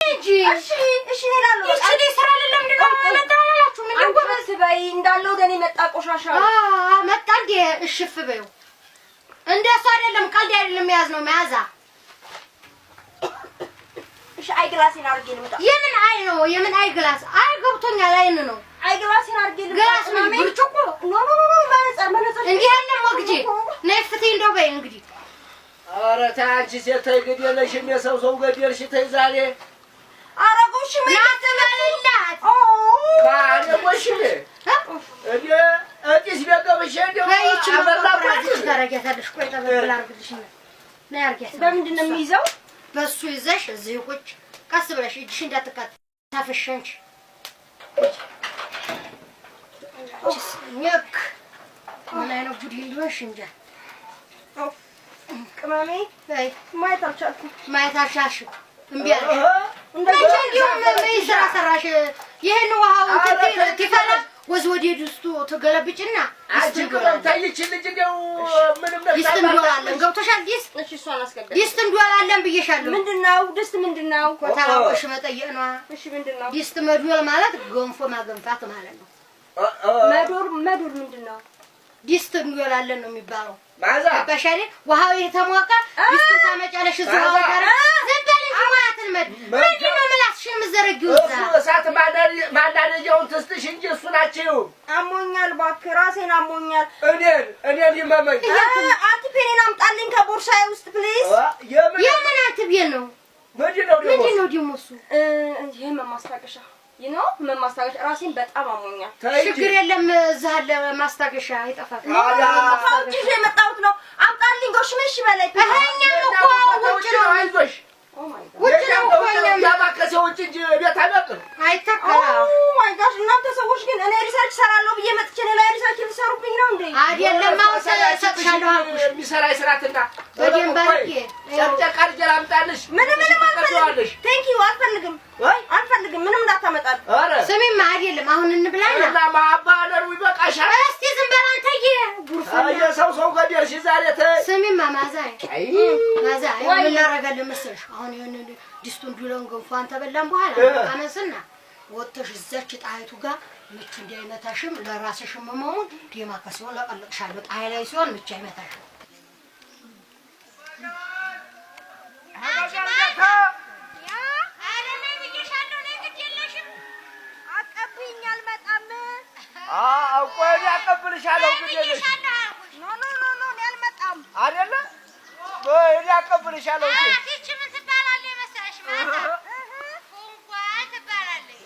እንጂ እሺ እላለሁ እሺ ስራ አይደለም እንደማመጣላችሁ ምን ይጎበዝ በይ እንዳለው ገኔ መጣ ቆሻሻ መጣ እንዴ እሽፍ በይው እንደሱ አይደለም ቀልድ አይደለም ያዝ ነው መያዛ እሺ አይ ግላሴን አርጌ ልምጣ የምን አይ ግላስ አይ ገብቶኛል አይን ነው አይ ግላሴን አርጌ ልምጣ ግላስ ነው ብርጭቆ ኖ መነጽር እንዴ ያለ ወግጂ ነፍቴ እንደው በይ እንግዲህ ኧረ ታንቺ ሴት ተይገደለሽም የሰው ገደልሽ ተይዛሌ አረጎሽ ማተበላት ባለጎሽ እዲስ ቢያቀብሽ እንደው አበላቆሽ ታረጋታለሽ ቆይ ተበላ አርግልሽ ነው ያርጋታ በምንድን ነው የሚይዘው በሱ ይዘሽ እዚህ ቁጭ ቀስ ብለሽ እጅሽ እንዳትቃጥ ታፈሽንች ኝክ ምን አይነት ጉድ ይልወሽ እንጃ ቅመሜ አይ ማየት አልቻልሽም እምቢ አለሽ እንደዚህ እንደዚህ ስራ ሰራሽ ይሄን ውሃውን ትፈላ ወዝ ወዲህ ድስቱ ተገለብጭና አስጀግረም ታይች ልጅ ነው ምንም ነገር ይስተምዶላለን ገብቶሻል ዲስ እሺ እሷን አስገባ ይስተምዶላለን ብዬሻለሁ ምንድነው ድስት ምንድነው ኮታውሽ መጠየቅ ነው እሺ ምንድነው ዲስት መዶል ማለት ገንፎ ማገንፋት ማለት ነው መዶር ምንድነው ዲስት እንዶላለን ነው የሚባለው ማዛ በሻሪ ውሃው የተሞቀ ዲስት ታመጫለሽ እዛው ጋር ዘንበልሽ ማትን ምንድነው ምላስሽን ምዘረጊው እሳት ማዳረጃውን ትስትሽ እንጂ እሱ ናቸው አሞኛል እባክህ ራሴን አሞኛል እኔን ይመመኝ አንቲፔኔን አምጣልኝ ከቦርሳዬ ውስጥ ፕሊዝ የምን አንቲፔን ነው ምንድነው ደግሞ እሱ ይሄ ማስታገሻ ማስታገሻ ራሴን በጣም አሞኛል ችግር የለም እዚህ አለ ማስታገሻ አይጠፋም ታውጪ የመጣሁት ነው አምጣልኝ ጎሽመሽ በላይ እኛ እኮ ውጭ ነው አይዞሽ ውጭ ነው ያባከሰው እንጂ ቤት አይመጣም አይተካላ ማይ ጋሽ እናንተ ሰዎች ግን እኔ ሪሰርች ሰራለሁ ብዬ መጥቼ ላይ ሪሰርች ልሰሩብኝ ነው እንዴ አይደለም ሰጥሻለሁ አልኩሽ የሚሰራ ይስራትና በደንብ አድርጌ ጨርጨር ጀላምጣልሽ ምንም አልፈልግም ቴንክ ዩ አልፈልግም ምንም እንዳታመጣል ስሚማ አይደለም አሁን እንብላና እና ማባደሩ ይበቃሻል እስቲ ዝም በል አንተዬ ጉርፈና የሰው ገደልሽ ዛሬ ስሚማ ማዛይ ምን እናደርጋለን መሰለሽ አሁን የሆነ ዲስቱን ዱሎን ገንፋን ተበላን በኋላ አመሰና ወጥተሽ እዛች ጣይቱ ጋር ምቹ እንዳይመታሽም ለራስሽም መሞሙን ዲማከሲው ለቀለቅሻለሁ ጣይ ላይ ሲሆን ምቹ አይመታሽም አቆይ ያቀብልሻለሁ ግዴለሽ ኖ ያልመጣም አይደለ ወይ ያቀብልሻለሁ እቺ ምን ትባላለች መሰለሽ ማለት ፉንጓ ትባላለች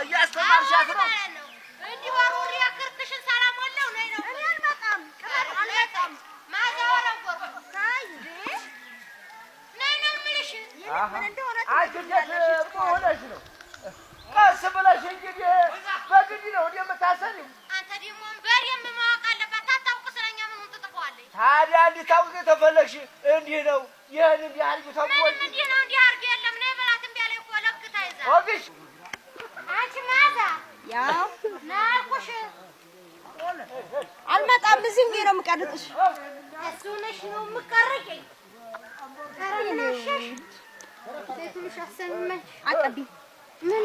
እያስተማርሻት ነው እንዲህ ወሩሪ ያክርክሽን ሰላም ወለው ነይ ነው አልመጣም ማዛወራው እንዴ ነይ ነው ምልሽ ምን እንደሆነ ሆነሽ ነው ቀስ ብለሽ እንግዲህ በግድ ነው የምታሰሪው አንተ ደግሞ በሬም ማወቅ አለባት አታውቅ ስለኛ ምን ትጥፋለች ታዲያ እንድታውቂ ተፈለግሽ እንዲህ ነው ይሄን እንዲህ አርጊ ተቆይ እንዲህ ነው እንዲህ አርጊ የለም ነው በላትም ቢያለ እኮ ለክታ ይዛ ወግሽ አንቺ ማዛ ያው ናኩሽ አልመጣም ዝም ብዬ ነው የምቀርጥሽ እሱ ነሽ ነው የምቀርቀኝ አረነሽሽ ለትንሽ አሰማኝ አቀቢ ምን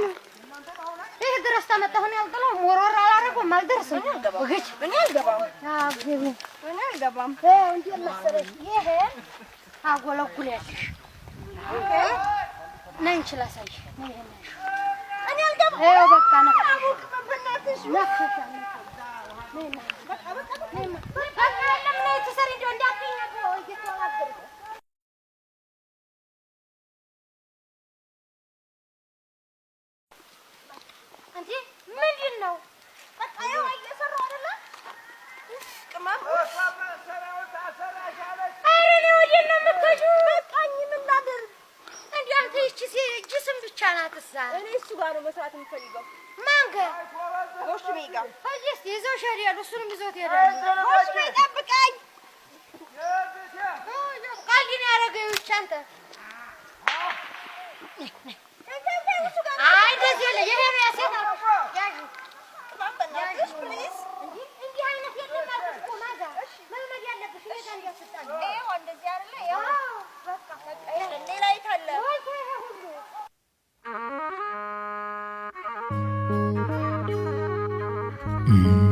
ይሄ ድረስ ተመጣሁን ያልጠለው ሞሮራ አላረገውም አልደረሰም ወገች ምን ያልገባም ምን ያልገባም እንዴ መሰለሽ ይሄ አጎለኩለሽ ነኝ ችላሳይሽ ነኝ እኔ አልገባም ይሄ በቃ ነው በእናትሽ ነክሻ ነኝ በቃ ለምን ተሰሪ እንደው እንዳትኝ ነው እየተዋገረ እንዴ ምንድነው በቃ ያው እየሰራው አይደለ ቅመም አይኔ ወዲህ ነው የምትሄጂው በቃኝ ምን ላድርግ እንዴ አንተ እቺ ጅስም ብቻ ናትሳ እኔ እሱ ጋር ነው መስራት የምፈልገው ማን ጋር ጎሽ ሜጋ ሀዲስ ይዘው ሸሪያ እሱንም ይዞት ይሄዳል ጎሽ ሜጋ ጠብቀኝ ቃልዲን ያረገው ብቻ አንተ አይ ደስ ይለ የኔ ያሰና ያጁ ያጁ ፕሊዝ እንዴ አይነት የለም ማለት እኮ ማዛ መልመድ ያለብሽ እኔ ጋር ያስጣል ይሄው እንደዚህ አይደለ ያው በቃ ይሄ Mm-hmm.